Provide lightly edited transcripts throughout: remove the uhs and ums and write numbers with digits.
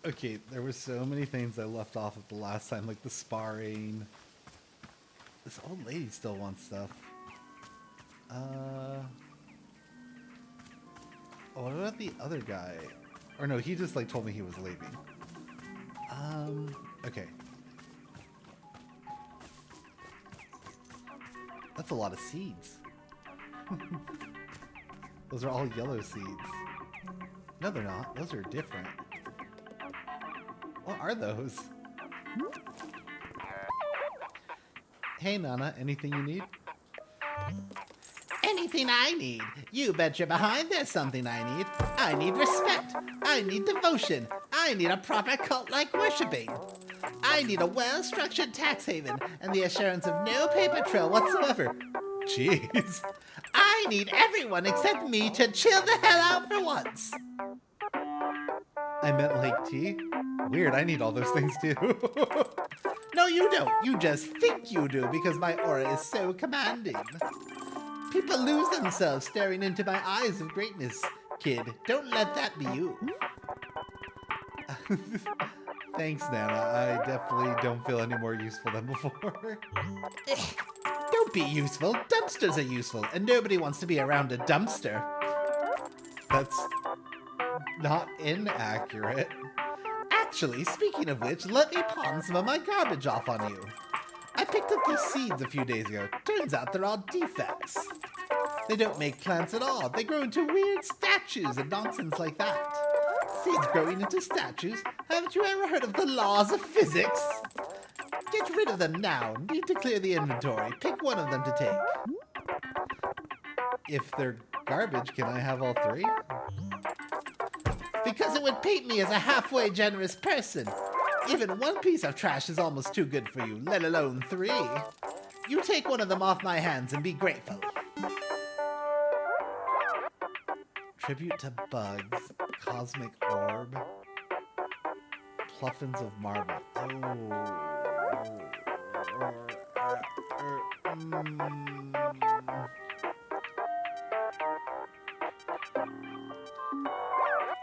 Okay, there were so many things I left off at the last time, like the sparring. This old lady still wants stuff. What about the other guy? Or no, he just like told me he was leaving. Okay. That's a lot of seeds. Those are all yellow seeds. No, they're not. Those are different. What are those? Hey, Nana, anything you need? Anything I need. You bet your behind there's something I need. I need respect. I need devotion. I need a proper cult-like worshipping. I need a well-structured tax haven and the assurance of no paper trail whatsoever. Jeez. I need everyone except me to chill the hell out for once. I meant like tea. Weird, I need all those things too. No, you don't. You just think you do because my aura is so commanding. People lose themselves staring into my eyes of greatness. Kid, don't let that be you. Thanks, Nana. I definitely don't feel any more useful than before. Don't be useful. Dumpsters are useful, and nobody wants to be around a dumpster. That's not inaccurate. Actually, speaking of which, let me pawn some of my garbage off on you. I picked up these seeds a few days ago. Turns out they're all defects. They don't make plants at all. They grow into weird statues and nonsense like that. Seeds growing into statues? Haven't you ever heard of the laws of physics? Get rid of them now. Need to clear the inventory. Pick one of them to take. If they're garbage, can I have all three? Because it would paint me as a halfway generous person. Even one piece of trash is almost too good for you, let alone three. You take one of them off my hands and be grateful. Tribute to bugs, cosmic orb, pluffins of marble.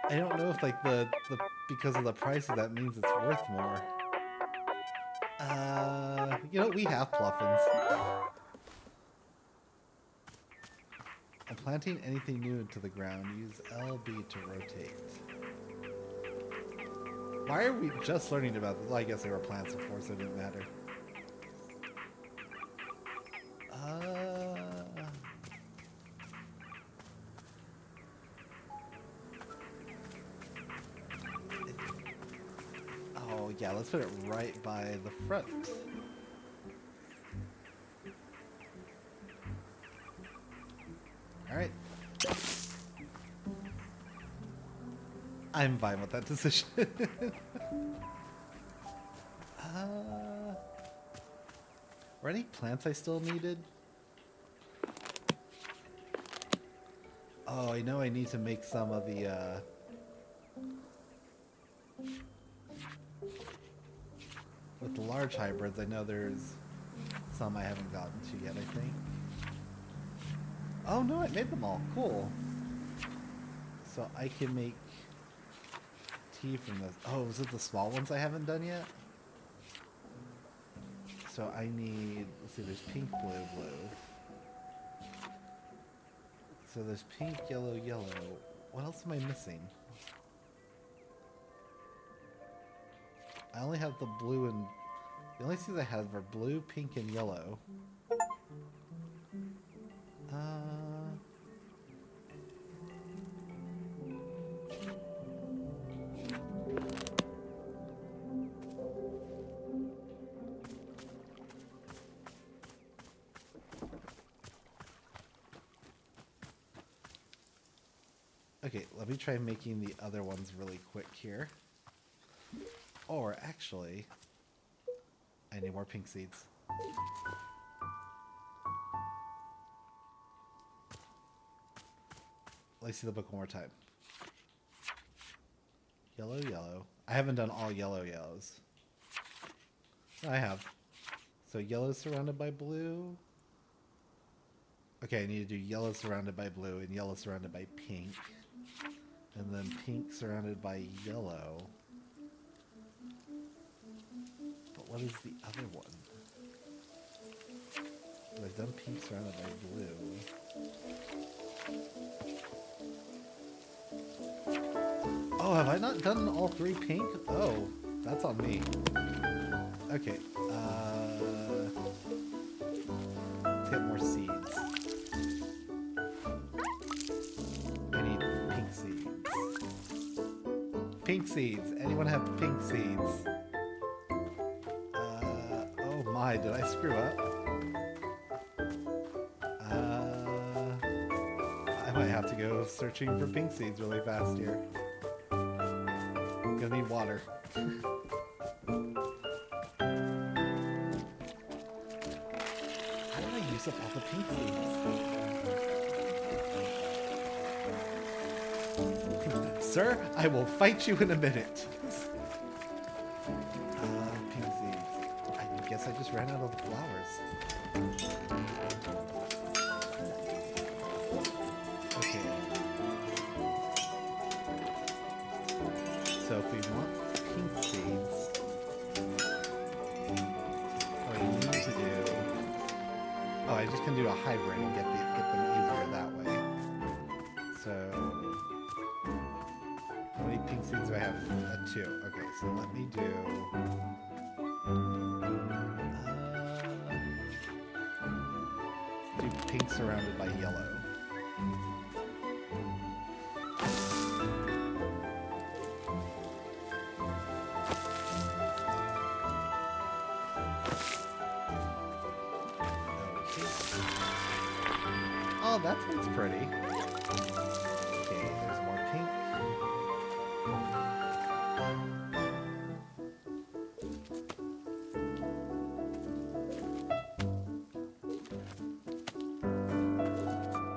I don't know if like the because of the price of that means it's worth more. You know, we have pluffins. I'm planting anything new into the ground. Use LB to rotate. Why are we just learning about this? Well, I guess they were plants before, so it didn't matter. Oh, yeah, let's put it right by the front. Alright. I'm fine with that decision. Were any plants I still needed? Oh, I know I need to make some of the, with the large hybrids, I know there's some I haven't gotten to yet, I think. Oh no, I made them all. Cool. So I can make tea from this. Oh, is it the small ones I haven't done yet? So I need, let's see, there's pink, blue. So there's pink, yellow. What else am I missing? I only have the blue and... The only things I have are blue, pink, and yellow. Okay, let me try making the other ones really quick here. Or actually, I need more pink seeds. Let's see the book one more time. Yellow. I haven't done all yellows. I have. So yellow surrounded by blue. Okay, I need to do yellow surrounded by blue and yellow surrounded by pink. And then pink surrounded by yellow. what is the other one? I've done pink surrounded by blue. Oh, have I not done all three pink? Oh, that's on me. Okay, let's get more seeds. I need pink seeds. Pink seeds. Anyone have pink seeds? Oh my, did I screw up? I might have to go searching for pink seeds really fast here. Gonna need water. How did I use up all the pink seeds? Sir, I will fight you in a minute. Pink seeds. I guess I just ran out of the flowers. Okay. So if we want pink seeds, what I need to do... Oh, I just can do a hybrid and get them easier that way. So... How many pink seeds do I have? 2. Okay, so let me do... let's do pink surrounded by yellow. Oh, that sounds pretty. Okay, there's more pink.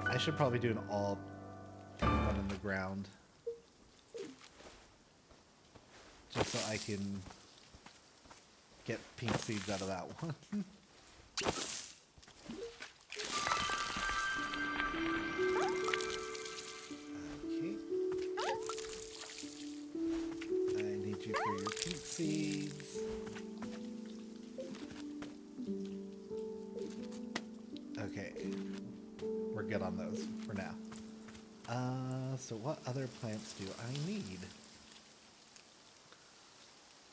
I should probably do an all pink one in the ground. Just so I can get pink seeds out of that one. Okay. I need you for your pink seeds. Okay. We're good on those for now. So what other plants do I need?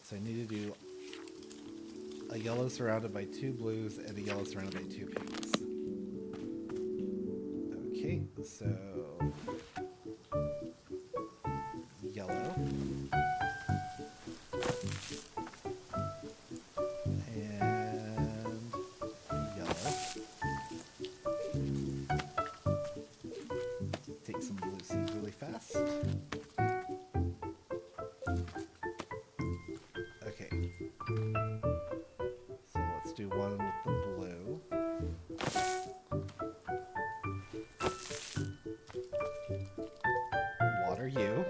So I need to do a yellow surrounded by 2 blues and a yellow surrounded by 2 pinks. Okay, so yellow. And yellow. Take some blue seeds really fast. Okay. So let's do one with the blue. Water you.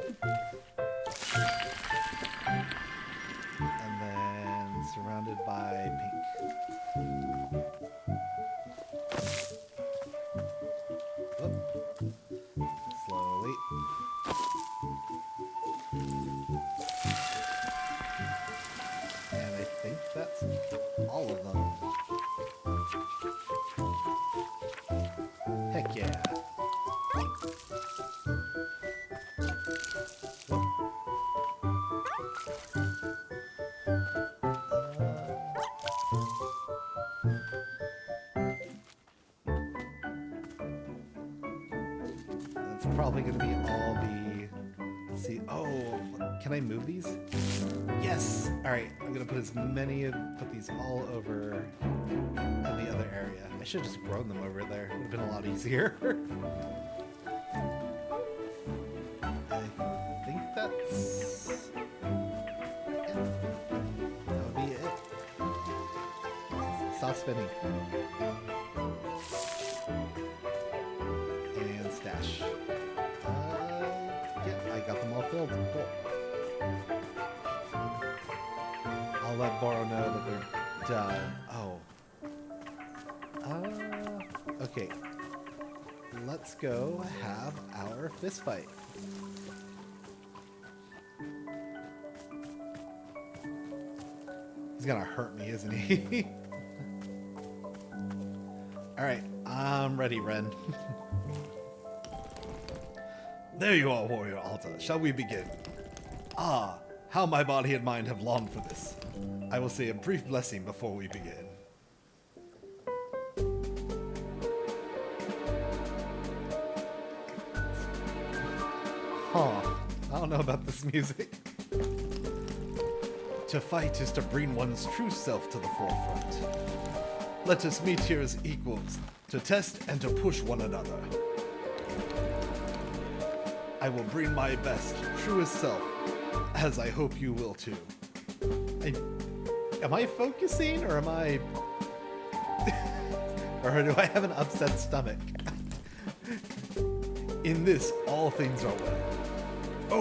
And then surrounded by pink. Whoop. Slowly. And I think that's all of them. Heck yeah. That's probably going to be all the... See, oh, can I move these? Yes! Alright, I'm going to put put these all over in the other area. I should have just grown them over there. It would have been a lot easier. I think that's... it. That would be it. Stop spinning. And stash. Yeah, I got them all filled. Cool. I'll let Boro know that they're done. Oh. Okay. Let's go have our fist fight. He's gonna hurt me, isn't he? Alright, I'm ready, Ren. There you are, Warrior Alta. Shall we begin? Ah, how my body and mind have longed for this. I will say a brief blessing before we begin. Huh. I don't know about this music. To fight is to bring one's true self to the forefront. Let us meet here as equals, to test and to push one another. I will bring my best, truest self, as I hope you will too. Am I focusing, or am I... or do I have an upset stomach? In this, all things are well.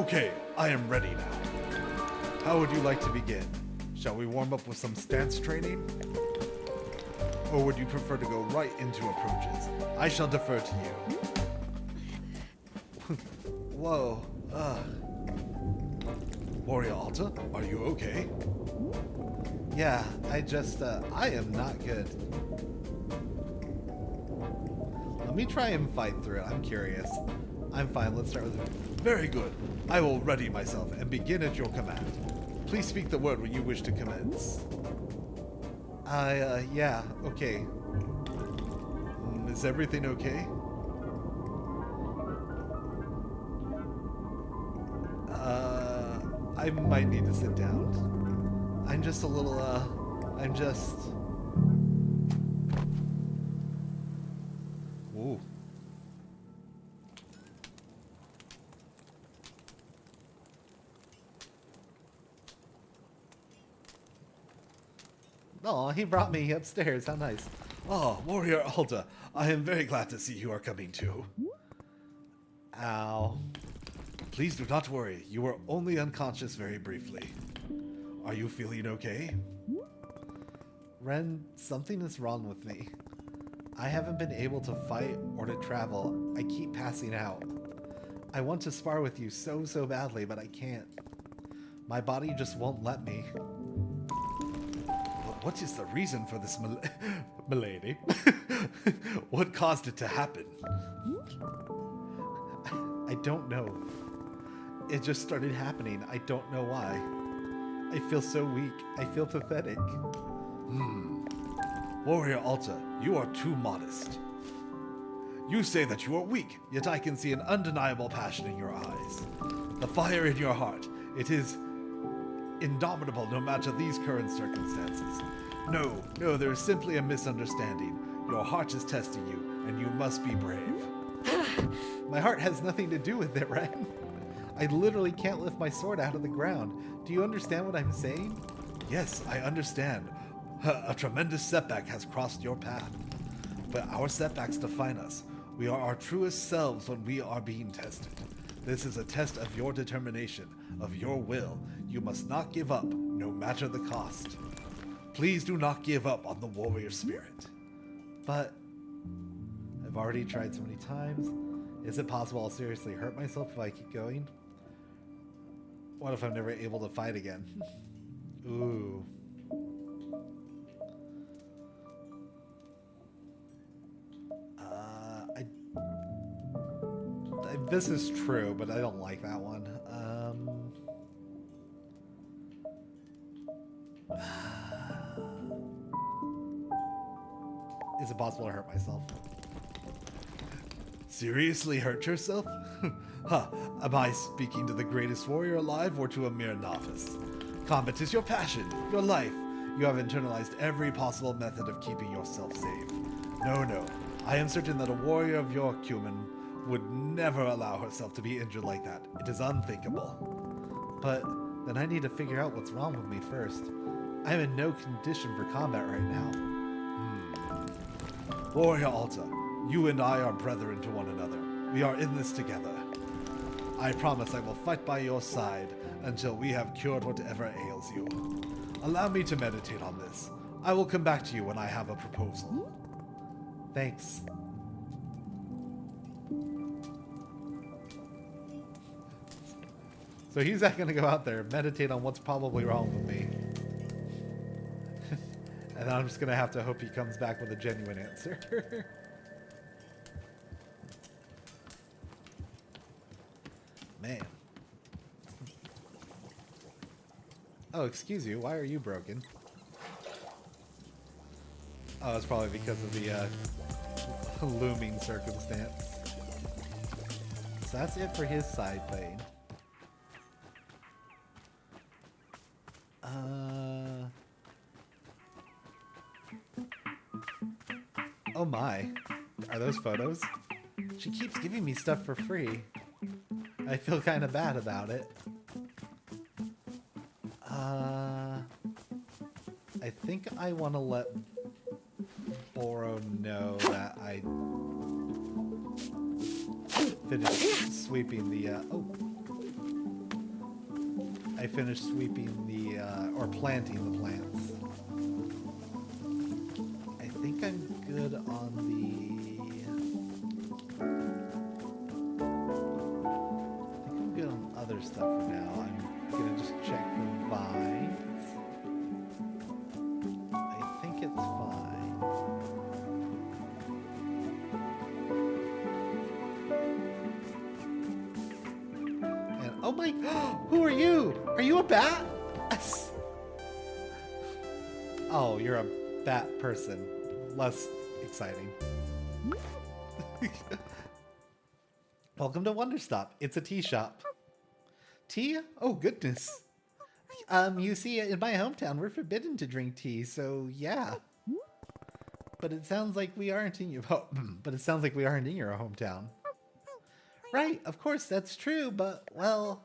Okay, I am ready now. How would you like to begin? Shall we warm up with some stance training? Or would you prefer to go right into approaches? I shall defer to you. Whoa. Warrior Alta, are you okay? Yeah, I am not good. Let me try and fight through it. I'm curious. I'm fine. Let's start with it. Very good. I will ready myself and begin at your command. Please speak the word when you wish to commence. Yeah, okay. Is everything okay? I might need to sit down. I'm just a little, Ooh. Oh, he brought me upstairs. How nice. Oh, Warrior Alta, I am very glad to see you are coming too. Ow. Please do not worry. You were only unconscious very briefly. Are you feeling okay? Ren, something is wrong with me. I haven't been able to fight or to travel. I keep passing out. I want to spar with you so badly, but I can't. My body just won't let me. What is the reason for this malady? What caused it to happen? I don't know. It just started happening. I don't know why. I feel so weak. I feel pathetic. Warrior Alta, you are too modest. You say that you are weak, yet I can see an undeniable passion in your eyes. The fire in your heart, it is indomitable no matter these current circumstances. No, there is simply a misunderstanding. Your heart is testing you, and you must be brave. My heart has nothing to do with it, Ren. I literally can't lift my sword out of the ground. Do you understand what I'm saying? Yes, I understand. A tremendous setback has crossed your path. But our setbacks define us. We are our truest selves when we are being tested. This is a test of your determination, of your will. You must not give up, no matter the cost. Please do not give up on the warrior spirit. But I've already tried so many times. Is it possible I'll seriously hurt myself if I keep going? What if I'm never able to fight again? Ooh. This is true, but I don't like that one. Is it possible to hurt myself? Seriously hurt yourself? Huh, am I speaking to the greatest warrior alive or to a mere novice? Combat is your passion, your life. You have internalized every possible method of keeping yourself safe. No, I am certain that a warrior of your cumin would never allow herself to be injured like that. It is unthinkable. But then I need to figure out what's wrong with me first. I am in no condition for combat right now. Warrior Alta, you and I are brethren to one another. We are in this together. I promise I will fight by your side until we have cured whatever ails you. Allow me to meditate on this. I will come back to you when I have a proposal. Thanks. So he's not going to go out there and meditate on what's probably wrong with me. And then I'm just going to have to hope he comes back with a genuine answer. Man. Oh, excuse you. Why are you broken? Oh, it's probably because of the looming circumstance. So that's it for his side lane. Oh my. Are those photos? She keeps giving me stuff for free. I feel kind of bad about it. I think I want to let Boro know that I finished sweeping the, I finished sweeping the, or planting the plants. I think I'm good on other stuff for now. I'm gonna just check for vines. I think it's fine. And oh my, who are you? Are you a bat? Yes. Oh, you're a bat person. Less exciting. Welcome to WANDERSTOP. It's a tea shop. Tea? Oh, goodness. You see, in my hometown, we're forbidden to drink tea, so yeah. But it sounds like we aren't in your hometown. Right, of course, that's true, but, well,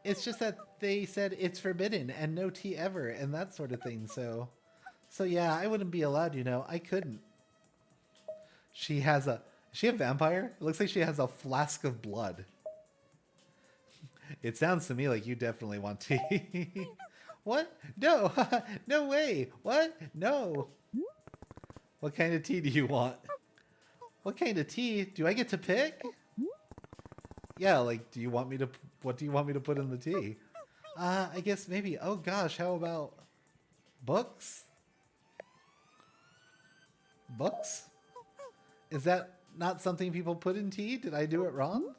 it's just that they said it's forbidden and no tea ever and that sort of thing, so yeah, I wouldn't be allowed, you know. I couldn't. Is she a vampire? It looks like she has a flask of blood. It sounds to me like you definitely want tea. What? No. No way. What? No. What kind of tea do you want? What kind of tea? Do I get to pick? Yeah, like, what do you want me to put in the tea? I guess maybe, oh gosh, how about books? Books? Is that not something people put in tea? Did I do it wrong?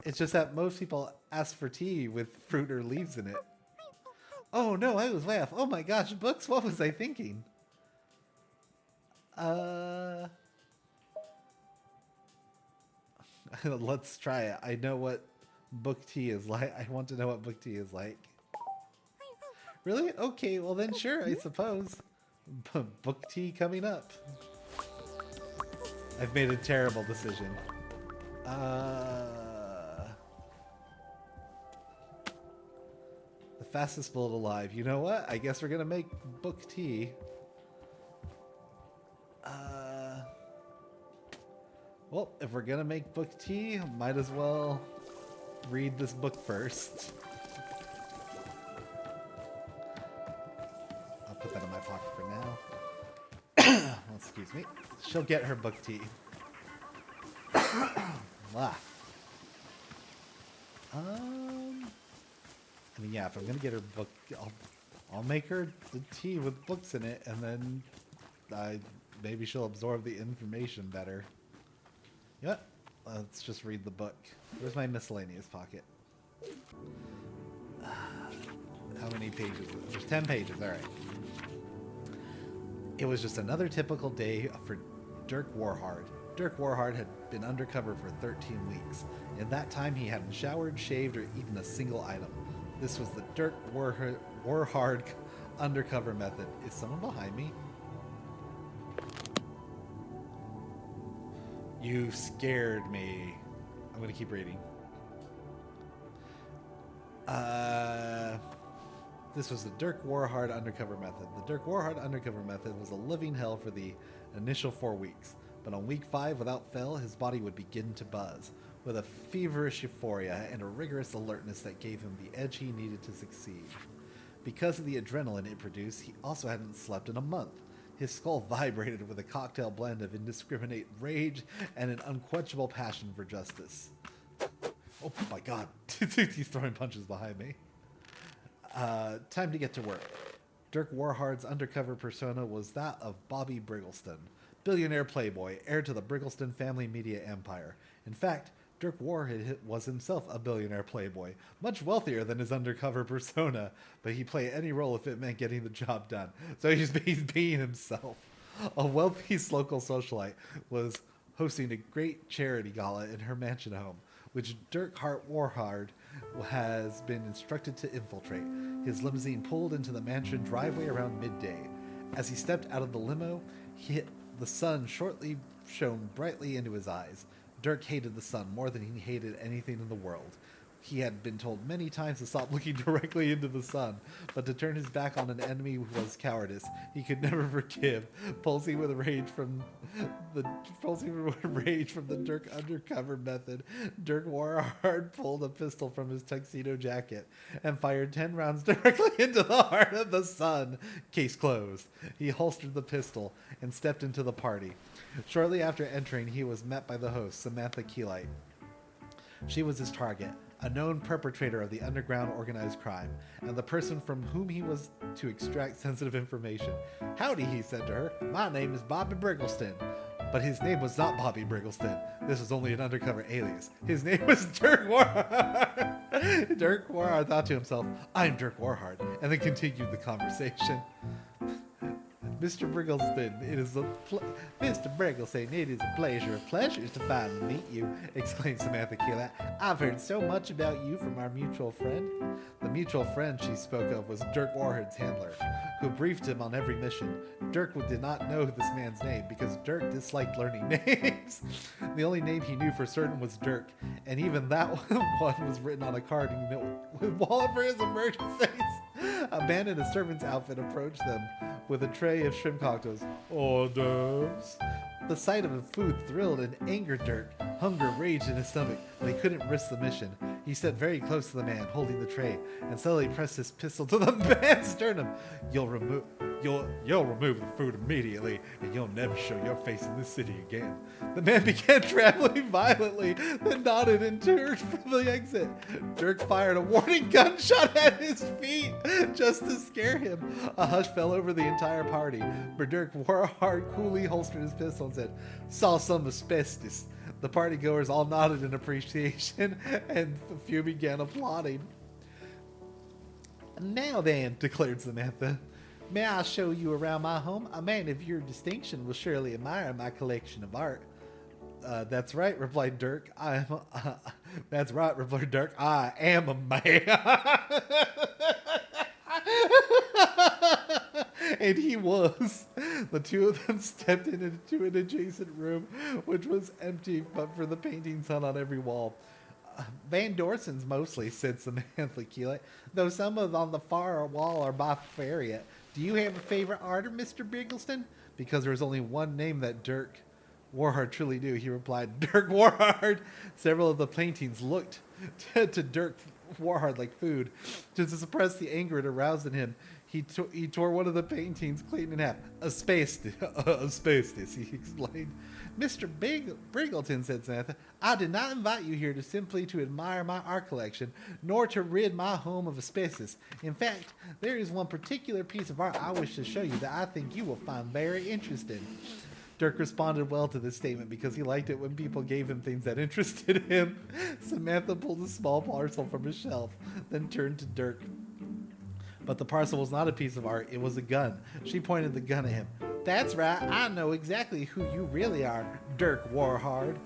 It's just that most people ask for tea with fruit or leaves in it. Oh no, I was way off. Oh my gosh, books? What was I thinking? Let's try it. I know what book tea is like. I want to know what book tea is like. Really? Okay, well then sure, I suppose. Book tea coming up. I've made a terrible decision. The fastest bullet alive. You know what? I guess we're gonna make book tea. Well, if we're gonna make book tea, might as well read this book first. I'll put that in my pocket for now. Well, excuse me. She'll get her book tea. Wow. I mean, yeah, if I'm gonna get her book, I'll make her the tea with books in it, and then maybe she'll absorb the information better. Yeah, let's just read the book. Where's my miscellaneous pocket? How many pages is it? There's 10 pages, alright. It was just another typical day for Dirk Warhard. Dirk Warhard had been undercover for 13 weeks. In that time, he hadn't showered, shaved, or eaten a single item. This was the Dirk Warhard undercover method. Is someone behind me? You scared me. I'm going to keep reading. This was the Dirk Warhard undercover method. The Dirk Warhard undercover method was a living hell for the initial 4 weeks. But on week 5, without fail, his body would begin to buzz, with a feverish euphoria and a rigorous alertness that gave him the edge he needed to succeed. Because of the adrenaline it produced, he also hadn't slept in a month. His skull vibrated with a cocktail blend of indiscriminate rage and an unquenchable passion for justice. Oh my god, he's throwing punches behind me. Time to get to work. Dirk Warhard's undercover persona was that of Bobby Briggleston, billionaire playboy, heir to the Briggleston family media empire. In fact, Dirk Warhard was himself a billionaire playboy, much wealthier than his undercover persona, but he'd play any role if it meant getting the job done. So he's being himself. A wealthy local socialite was hosting a great charity gala in her mansion home, which Dirk Warhard has been instructed to infiltrate. His limousine pulled into the mansion driveway around midday. As he stepped out of the limo, the sun shortly shone brightly into his eyes. Dirk hated the sun more than he hated anything in the world. He had been told many times to stop looking directly into the sun, but to turn his back on an enemy was cowardice. He could never forgive. Pulsing with rage from the Dirk undercover method, Dirk Warhard pulled a pistol from his tuxedo jacket and fired 10 rounds directly into the heart of the sun. Case closed. He holstered the pistol and stepped into the party. Shortly after entering, he was met by the host, Samantha Keelite. She was his target, a known perpetrator of the underground organized crime, and the person from whom he was to extract sensitive information. "Howdy," he said to her. "My name is Bobby Briggleston." But his name was not Bobby Briggleston. This was only an undercover alias. His name was Dirk Warhard. Dirk Warhard thought to himself, "I'm Dirk Warhard," and then continued the conversation. Mr. Briggleston, Mr. Briggleston, it is a pleasure of pleasures to finally meet you," exclaimed Samantha Keelat. "I've heard so much about you from our mutual friend." The mutual friend she spoke of was Dirk Warhard's handler, who briefed him on every mission. Dirk did not know this man's name because Dirk disliked learning names. The only name he knew for certain was Dirk, and even that one was written on a card with wallet for his emergencies. A man in a servant's outfit approached them with a tray of shrimp cocktails. "Hors d'oeuvres." The sight of the food thrilled and angered Dirk. Hunger raged in his stomach, but he couldn't risk the mission. He stepped very close to the man holding the tray and slowly pressed his pistol to the man's sternum. You'll remove the food immediately, and you'll never show your face in this city again." The man began trembling violently, then nodded and turned for the exit. Dirk fired a warning gunshot at his feet just to scare him. A hush fell over the entire party, but Dirk Warhard coolly holstered his pistol and said, "Saw some asbestos." The partygoers all nodded in appreciation, and a few began applauding. "Now then," declared Samantha, "may I show you around my home? A man of your distinction will surely admire my collection of art." That's right," replied Dirk. That's right," replied Dirk. "I am a man." And he was. The two of them stepped into an adjacent room, which was empty but for the paintings hung on every wall. "Van Dorsens mostly," said Samantha Keelite, "though some of on the far wall are by Farriot. Do you have a favorite artist, Mr. Briggleston?" Because there was only one name that Dirk Warhard truly knew, he replied, "Dirk Warhard." Several of the paintings looked to Dirk Warhard like food. To suppress the anger it aroused in him, he tore one of the paintings clean in half. Asbestos, he explained. "Mr. Briggleston," said Samantha, "I did not invite you here to simply to admire my art collection, nor to rid my home of asbestos. In fact, there is one particular piece of art I wish to show you that I think you will find very interesting." Dirk responded well to this statement because he liked it when people gave him things that interested him. Samantha pulled a small parcel from his shelf, then turned to Dirk. But the parcel was not a piece of art, it was a gun. She pointed the gun at him. "That's right, I know exactly who you really are, Dirk Warhard."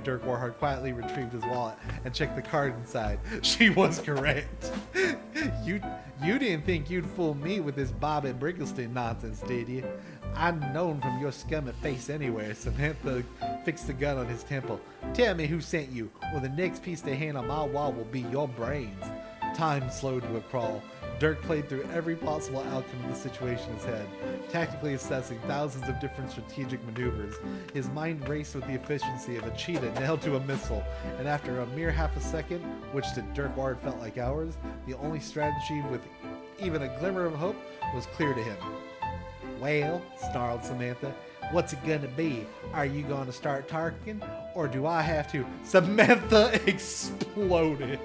Dirk Warhard quietly retrieved his wallet and checked the card inside. She was correct. You didn't think you'd fool me with this Bobby Briggleston nonsense, did you? I'm known from your scummy face anywhere." Samantha fixed the gun on his temple. "Tell me who sent you, or the next piece to hang on my wall will be your brains." Time slowed to a crawl. Dirk played through every possible outcome of the situation in his head, tactically assessing thousands of different strategic maneuvers. His mind raced with the efficiency of a cheetah nailed to a missile, and after a mere half a second, which to Dirk Ward felt like hours, the only strategy with even a glimmer of hope was clear to him. "Well," snarled Samantha, "what's it gonna be? Are you gonna start talking, or do I have to?" Samantha exploded.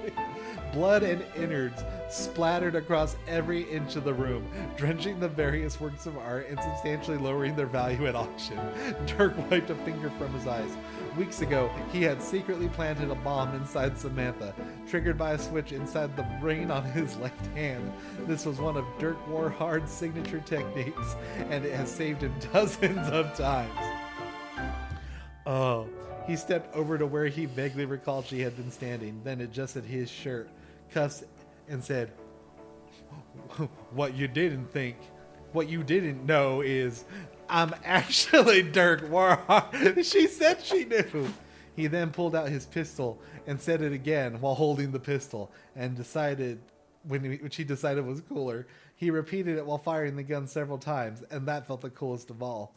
Blood and innards splattered across every inch of the room, drenching the various works of art and substantially lowering their value at auction. Dirk wiped a finger from his eyes. Weeks ago, he had secretly planted a bomb inside Samantha, triggered by a switch inside the brain on his left hand. This was one of Dirk Warhard's signature techniques, and it has saved him dozens of times. Oh, he stepped over to where he vaguely recalled she had been standing, then adjusted his shirt, cuffs, and said, what you didn't know is I'm actually Dirk Warhard. She said she knew. He then pulled out his pistol and said it again while holding the pistol, and decided, which he decided was cooler. He repeated it while firing the gun several times, and that felt the coolest of all.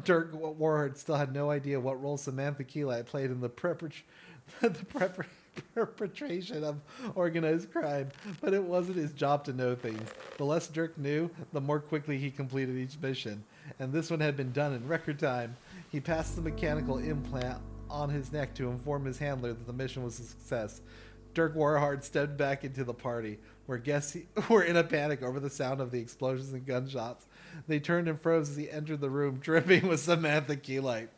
Dirk Warhard still had no idea what role Samantha Keelite played in the perpetration of organized crime, but it wasn't his job to know things. The less Dirk knew, the more quickly he completed each mission, and this one had been done in record time. He passed the mechanical implant on his neck to inform his handler that the mission was a success. Dirk Warhard stepped back into the party, where guests were in a panic over the sound of the explosions and gunshots. They turned and froze as he entered the room, dripping with Samantha Keelite.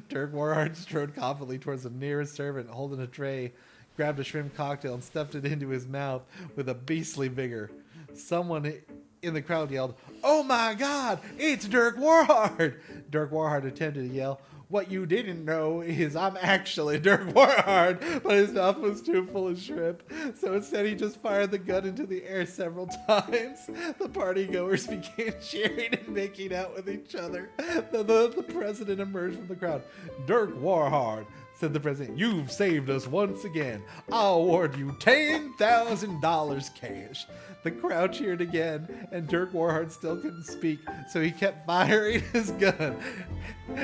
Dirk Warhard strode confidently towards the nearest servant, holding a tray, grabbed a shrimp cocktail, and stuffed it into his mouth with a beastly vigor. Someone in the crowd yelled, "Oh my God, it's Dirk Warhard!" Dirk Warhard attempted to yell, "What you didn't know is I'm actually Dirk Warhard," but his mouth was too full of shrimp. So instead, he just fired the gun into the air several times. The partygoers began cheering and making out with each other. The president emerged from the crowd. "Dirk Warhard," said the president, "you've saved us once again. I'll award you $10,000 cash." The crowd cheered again, and Dirk Warhard still couldn't speak, so he kept firing his gun.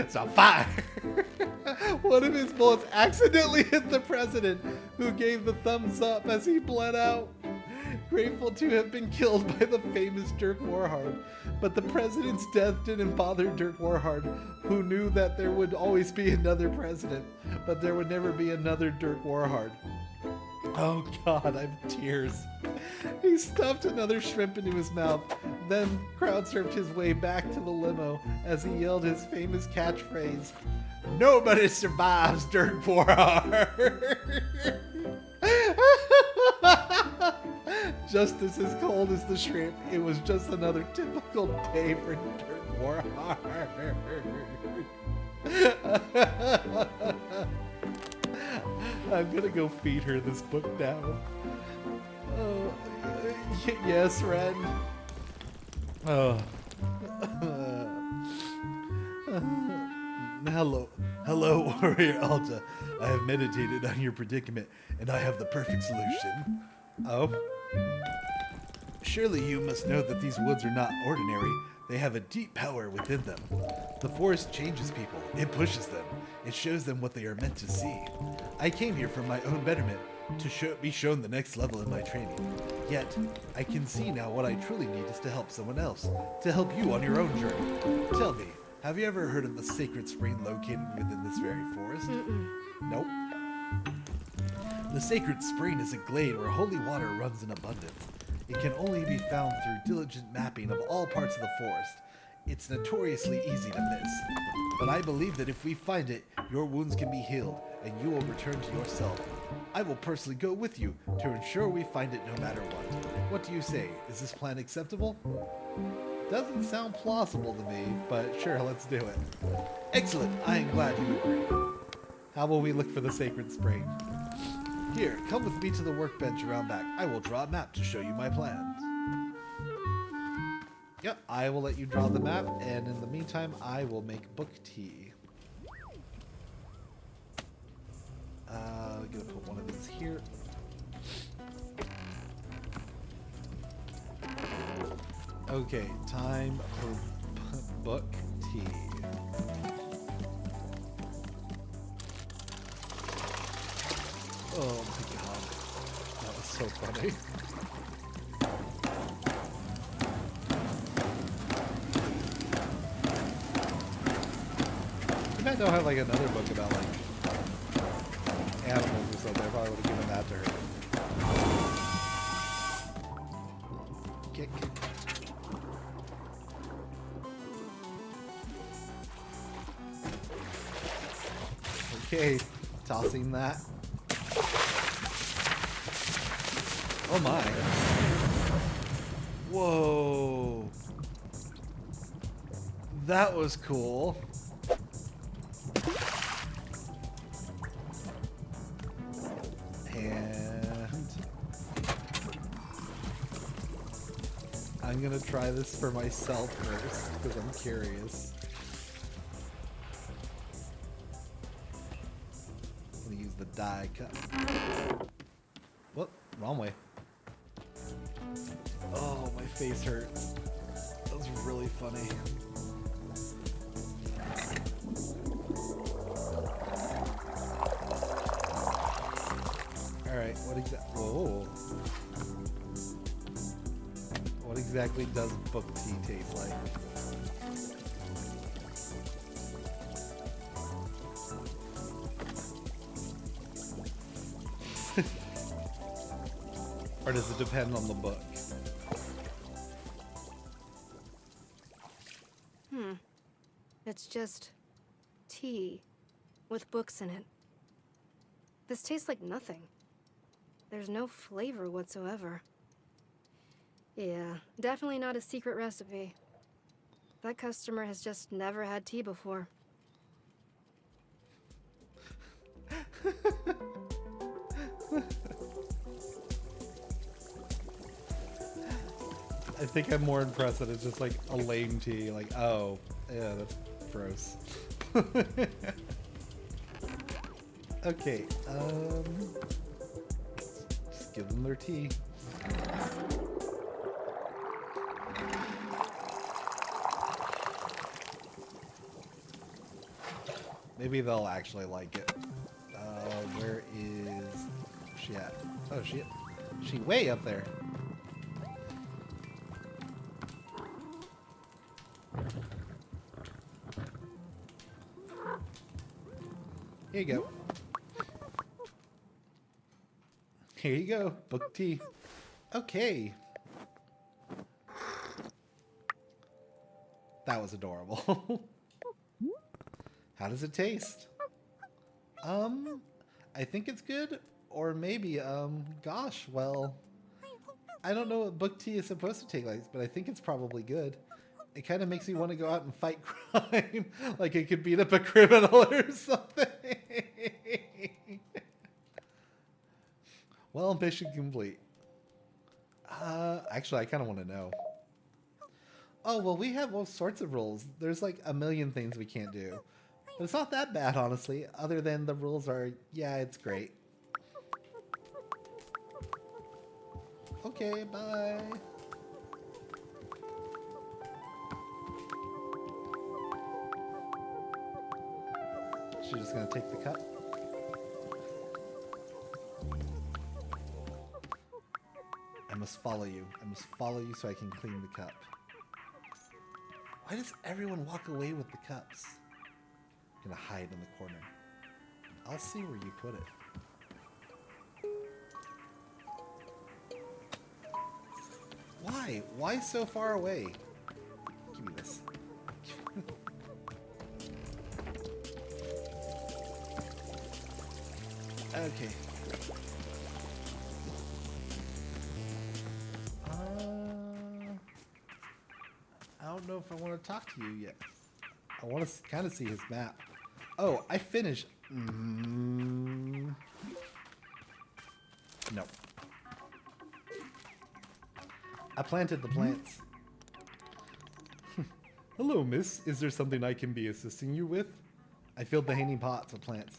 So fire! One of his bullets accidentally hit the president, who gave the thumbs up as he bled out. Grateful to have been killed by the famous Dirk Warhard. But the president's death didn't bother Dirk Warhard, who knew that there would always be another president, but there would never be another Dirk Warhard. Oh God, I have tears. He stuffed another shrimp into his mouth, then crowd surfed his way back to the limo as he yelled his famous catchphrase, "Nobody survives Dirk Warhard." Just as cold as the shrimp, it was just another typical day for Dirk Warhard. I'm gonna go feed her this book now. Oh, yes, Ren. Oh. Hello, Warrior Alta. I have meditated on your predicament, and I have the perfect solution. Oh? Surely you must know that these woods are not ordinary. They have a deep power within them. The forest changes people. It pushes them. It shows them what they are meant to see. I came here for my own betterment, to be shown the next level in my training. Yet, I can see now what I truly need is to help someone else, to help you on your own journey. Tell me, have you ever heard of the sacred spring located within this very forest? Nope. The sacred spring is a glade where holy water runs in abundance. It can only be found through diligent mapping of all parts of the forest. It's notoriously easy to miss. But I believe that if we find it, your wounds can be healed, and you will return to yourself. I will personally go with you to ensure we find it no matter what. What do you say? Is this plan acceptable? Doesn't sound plausible to me, but sure, let's do it. Excellent, I am glad you agree. How will we look for the sacred spring? Here, come with me to the workbench around back. I will draw a map to show you my plans. Yep, I will let you draw the map, and in the meantime, I will make book tea. I'm gonna put one of these here. Okay, time for book tea. Oh my God, that was so funny. You might know have like another book about like animals or something. I probably would have given that to her. kick. Okay, tossing that. Oh my. Whoa. That was cool. And I'm gonna try this for myself first because I'm curious. I'm gonna use the die cut. Whoop, wrong way. Oh, my face hurts. That was really funny. Alright, whoa. What exactly does book tea taste like? Or does it depend on the book? It's just tea with books in it. This tastes like nothing. There's no flavor whatsoever. Yeah, definitely not a secret recipe. That customer has just never had tea before. I think I'm more impressed that it's just like a lame tea. Like, oh, yeah, that's gross. Okay, just give them their tea. Maybe they'll actually like it. Where is she at? Oh, she way up there. Here you go. Here you go. Book tea. Okay. That was adorable. How does it taste? I think it's good. Or maybe, gosh, well, I don't know what book tea is supposed to taste like, but I think it's probably good. It kind of makes me want to go out and fight crime. Like it could beat up a criminal or something. Well, mission complete. Actually, I kind of want to know. Oh, well, we have all sorts of rules. There's like a million things we can't do. But it's not that bad, honestly, other than the rules are, yeah, it's great. Okay, bye. She's just gonna take the cup. I must follow you. I must follow you so I can clean the cup. Why does everyone walk away with the cups? I'm gonna hide in the corner. I'll see where you put it. Why? Why so far away? Give me this. Okay. I don't know if I want to talk to you yet. I want to kind of see his map. Oh, I finished. No. I planted the plants. Hello, miss. Is there something I can be assisting you with? I filled the hanging pots with plants.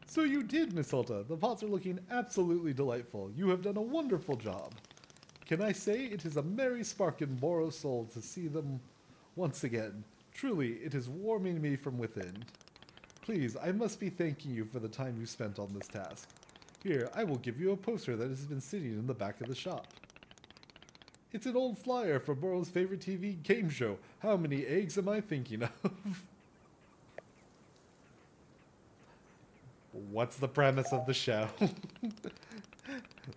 So you did, Miss Hulta. The pots are looking absolutely delightful. You have done a wonderful job. Can I say it is a merry spark in Boro's soul to see them once again. Truly, it is warming me from within. Please, I must be thanking you for the time you spent on this task. Here, I will give you a poster that has been sitting in the back of the shop. It's an old flyer for Boro's favorite TV game show. How many eggs am I thinking of? What's the premise of the show?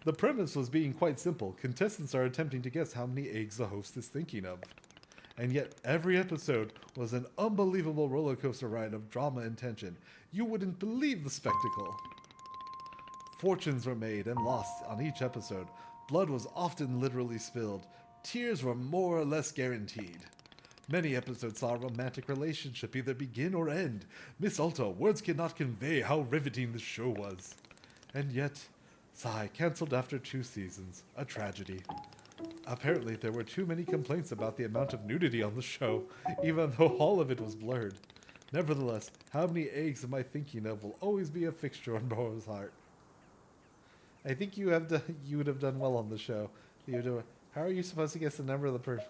The premise was being quite simple. Contestants are attempting to guess how many eggs the host is thinking of. And yet, every episode was an unbelievable roller coaster ride of drama and tension. You wouldn't believe the spectacle. Fortunes were made and lost on each episode. Blood was often literally spilled. Tears were more or less guaranteed. Many episodes saw a romantic relationship either begin or end. Miss Ulta, words cannot convey how riveting the show was. And yet, Sai cancelled after 2 seasons. A tragedy. Apparently, there were too many complaints about the amount of nudity on the show, even though all of it was blurred. Nevertheless, how many eggs am I thinking of will always be a fixture on Boro's heart. I think you would have done well on the show. How are you supposed to guess the number of the person?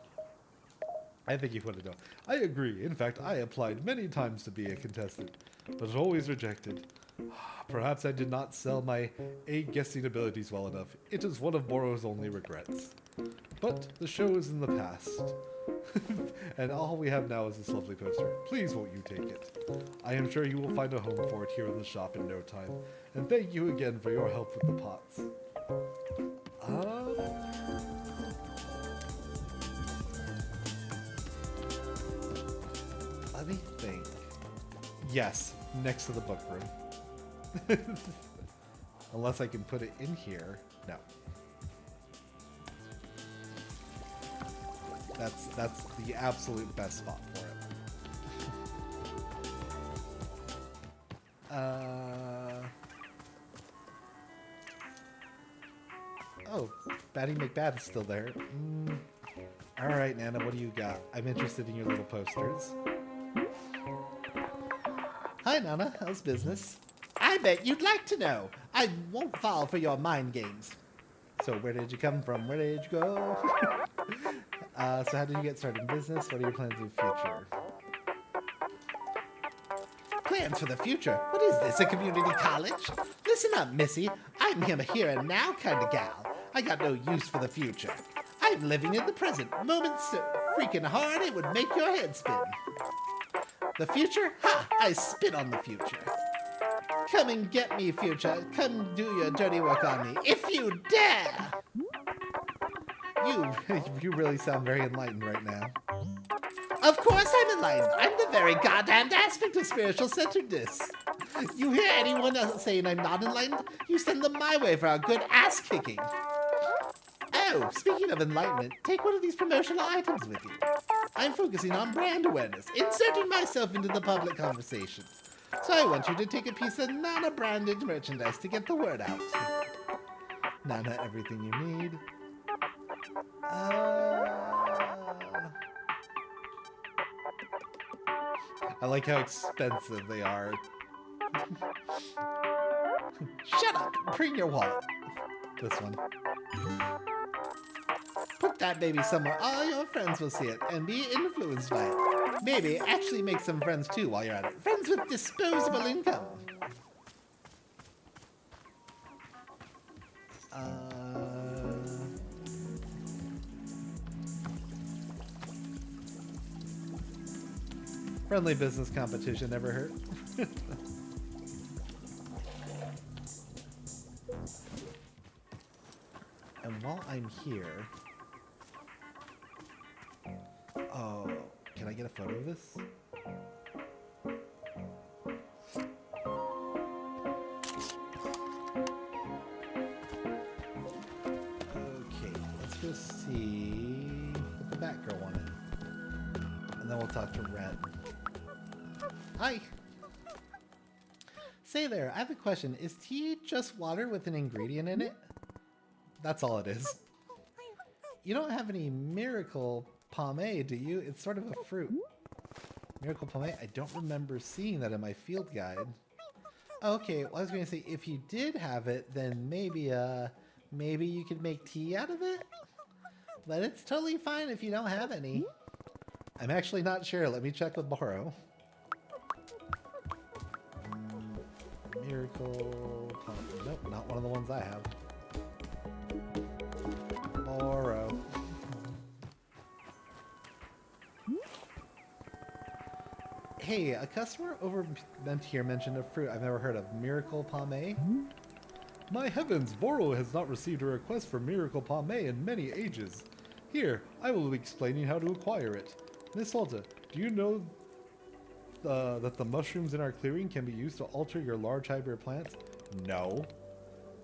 I think you would have done. I agree. In fact, I applied many times to be a contestant, but always rejected. Perhaps I did not sell my egg guessing abilities well enough. It is one of Boro's only regrets. But the show is in the past. And all we have now is this lovely poster. Please won't you take it? I am sure you will find a home for it here in the shop in no time. And thank you again for your help with the pots. Let me think. Yes, next to the book room. Unless I can put it in here. No. That's the absolute best spot for it. Oh, Batty McBad is still there. All right, Nana, what do you got? I'm interested in your little posters. Hi, Nana. How's business? I bet you'd like to know. I won't fall for your mind games. So where did you come from? Where did you go? So how did you get started in business? What are your plans in the future? Plans for the future? What is this, a community college? Listen up, Missy. I'm him a here and now kind of gal. I got no use for the future. I'm living in the present. Moments so freaking hard it would make your head spin. The future? Ha! I spit on the future. Come and get me, future. Come do your dirty work on me, if you dare! You really sound very enlightened right now. Of course I'm enlightened. I'm the very goddamned aspect of spiritual centeredness. You hear anyone else saying I'm not enlightened? You send them my way for a good ass kicking. Oh, speaking of enlightenment, take one of these promotional items with you. I'm focusing on brand awareness, inserting myself into the public conversation. So I want you to take a piece of Nana-branded merchandise to get the word out. Nana, everything you need. I like how expensive they are. Shut up! Bring your wallet. This one. Put that baby somewhere all your friends will see it and be influenced by it. Maybe actually make some friends too while you're at it. Friends with disposable income. Friendly business competition never hurt. And while I'm here... Oh, can I get a photo of this? Okay, let's go see... Put the Batgirl one in. And then we'll talk to Red. Hi! Say there, I have a question. Is tea just water with an ingredient in it? That's all it is. You don't have any miracle pomade, do you? It's sort of a fruit. Miracle pomade? I don't remember seeing that in my field guide. Okay, well, I was going to say, if you did have it, then maybe you could make tea out of it? But it's totally fine if you don't have any. I'm actually not sure. Let me check with Boro. Miracle pomade. Nope, not one of the ones I have. Boro. Hey, a customer over here mentioned a fruit I've never heard of. Miracle pomade? My heavens, Boro has not received a request for miracle pomade in many ages. Here, I will be explaining how to acquire it. Miss Alta, do you know that the mushrooms in our clearing can be used to alter your large hybrid plants? No.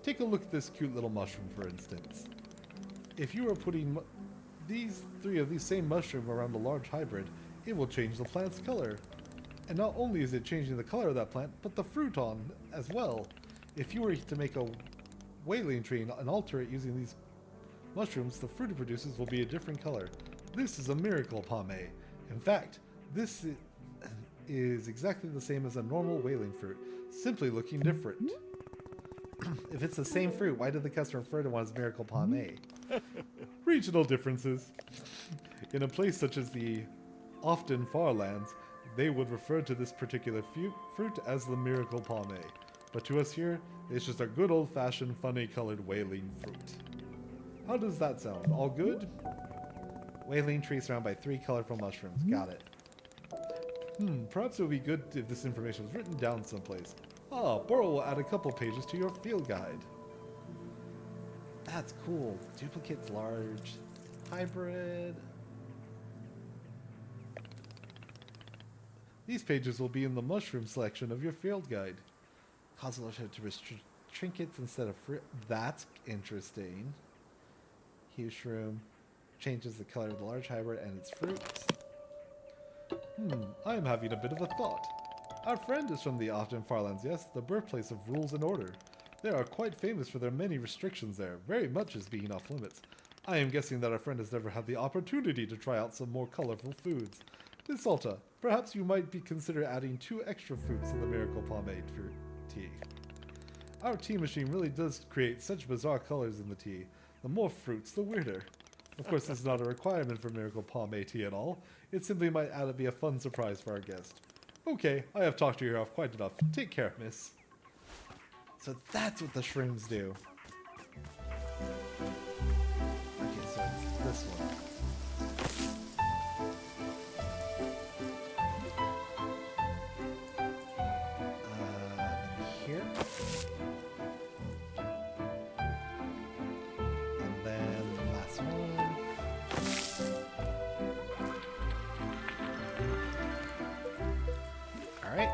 Take a look at this cute little mushroom, for instance. If you are putting these 3 of these same mushrooms around a large hybrid, it will change the plant's color. And not only is it changing the color of that plant, but the fruit on as well. If you were to make a whaling tree and alter it using these mushrooms, the fruit it produces will be a different color. This is a miracle pomade. In fact, this is exactly the same as a normal whaling fruit, simply looking different. If it's the same fruit, why did the customer refer to one as miracle pomade? Regional differences. In a place such as the often far lands, they would refer to this particular fruit as the miracle pomade. But to us here, it's just a good old-fashioned funny colored whaling fruit. How does that sound? All good? Whaling tree surrounded by 3 colorful mushrooms. Got it. Perhaps it would be good if this information was written down someplace. Boro will add a couple pages to your field guide. That's cool. Duplicates large. Hybrid. These pages will be in the mushroom section of your field guide. Cause alerts to restrict trinkets instead of fruit. That's interesting. Huge shroom changes the color of the large hybrid and its fruits. I am having a bit of a thought. Our friend is from the often Farlands, yes, the birthplace of rules and order. They are quite famous for their many restrictions there, very much as being off limits. I am guessing that our friend has never had the opportunity to try out some more colorful foods. Miss Alta, perhaps you might be consider adding 2 extra fruits in the miracle pomade fruit tea. Our tea machine really does create such bizarre colors in the tea. The more fruits, the weirder. Of course, this is not a requirement for miracle pomade tea at all. It simply might add to be a fun surprise for our guest. Okay, I have talked to you off quite enough. Take care, miss. So that's what the shrooms do. Okay, so it's this one. Here. And then the last one. Alright.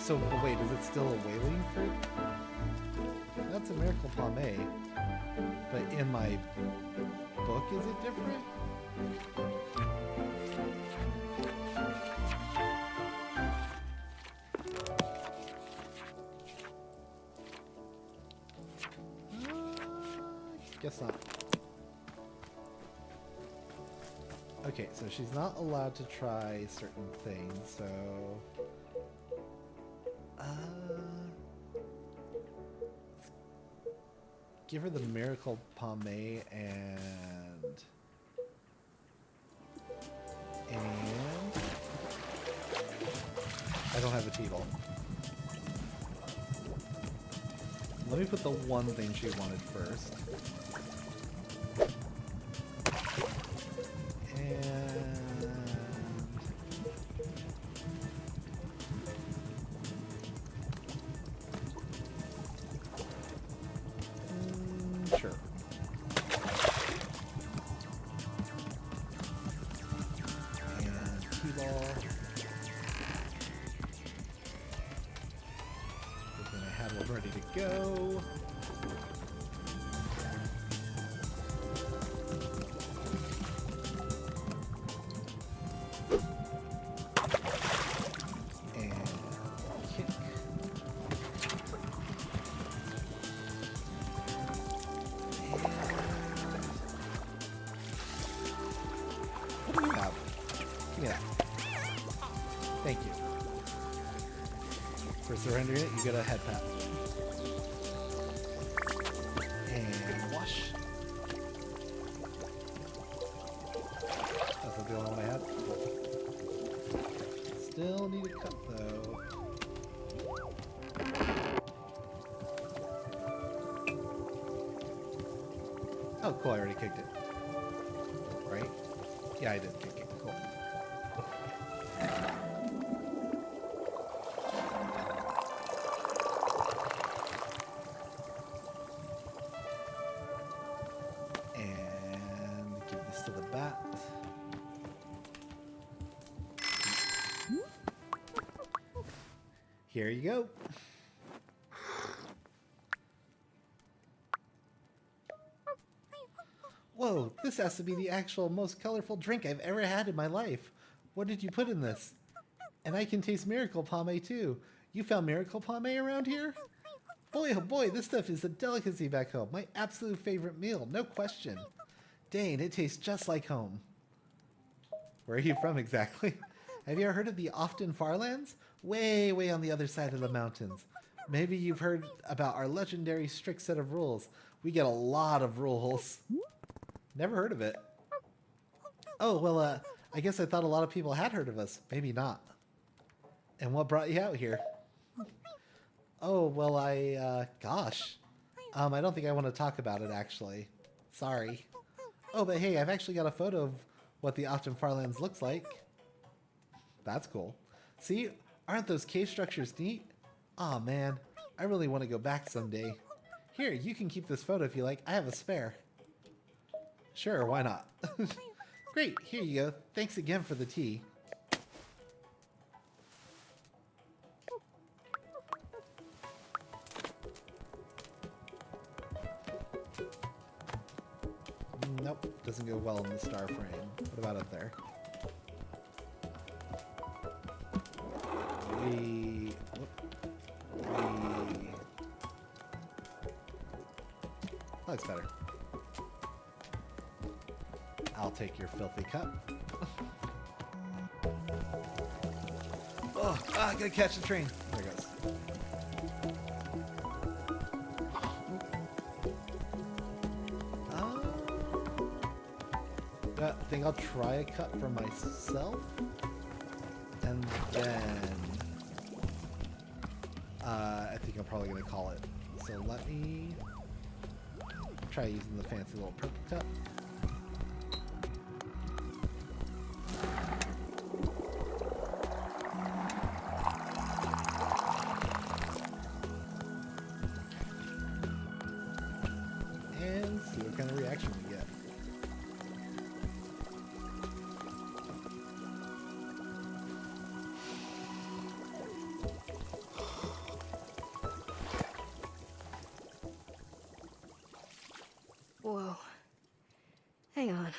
So, wait, is it still a whaling fruit? That's a miracle pomade. But in my book, is it different? Guess not. Okay, so she's not allowed to try certain things, so... give her the miracle pomade and I don't have a tea ball. Let me put the one thing she wanted first. Sure. And T-ball. Everything I had was ready to go. Thank you. For surrendering it, you get a head pat. And wash. That's not the only one I had. Still need a cut though. Oh, cool, I already kicked it. Right? Yeah, I did kick it. Cool. of the bat. Here you go. Whoa, this has to be the actual most colorful drink I've ever had in my life. What did you put in this? And I can taste miracle pomade too. You found miracle pomade around here? Boy, oh boy, this stuff is a delicacy back home. My absolute favorite meal, no question. Dang, it tastes just like home. Where are you from exactly? Have you ever heard of the Often Farlands? Way, way on the other side of the mountains. Maybe you've heard about our legendary strict set of rules. We get a lot of rules. Never heard of it. Oh, well, I guess I thought a lot of people had heard of us. Maybe not. And what brought you out here? Oh, well, gosh. I don't think I want to talk about it, actually. Sorry. Oh, but hey, I've actually got a photo of what the Often Farlands looks like. That's cool. See, aren't those cave structures neat? Aw, man, I really want to go back someday. Here, you can keep this photo if you like. I have a spare. Sure, why not? Great, here you go. Thanks again for the tea. Nope, doesn't go well in the star frame. What about up there? That's better. I'll take your filthy cup. Oh, I gotta catch the train. There it goes. I think I'll try a cup for myself. And then I think I'm probably gonna call it. So let me try using the fancy little purple cup. And see what kind of reaction we get. Whoa. Hang on.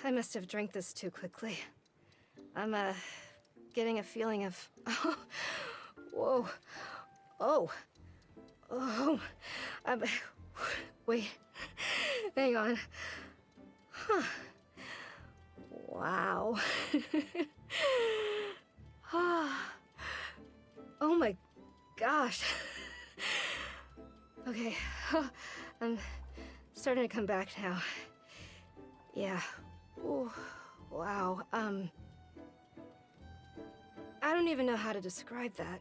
I must have drank this too quickly. I'm, getting a feeling of... Whoa. Oh. Oh. Wait. Hang on. Huh. Wow. Oh my gosh. Okay. I'm starting to come back now. Yeah. Ooh, wow. I don't even know how to describe that.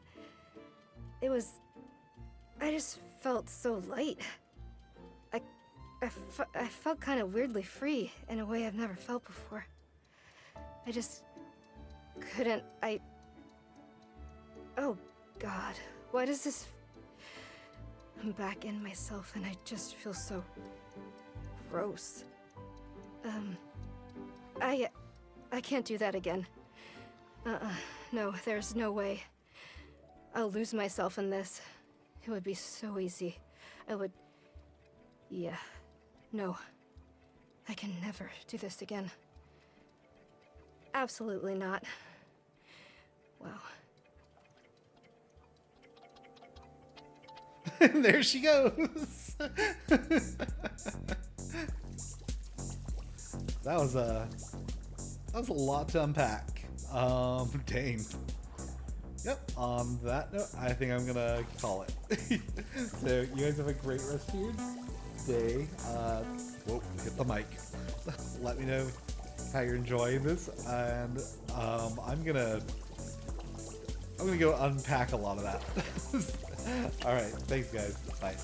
I just felt so light. I felt kind of weirdly free in a way I've never felt before. I just couldn't, oh God, why does this... I'm back in myself and I just feel so gross. I can't do that again. No, there's no way. I'll lose myself in this. It would be so easy. Yeah. No. I can never do this again. Absolutely not. Wow. And there she goes. That was a lot to unpack. Dang. Yep, on that note, I think I'm gonna call it. So, you guys have a great rest of your day. Whoa, hit the mic. Let me know how you're enjoying this, and I'm gonna go unpack a lot of that. Alright, thanks guys. Bye.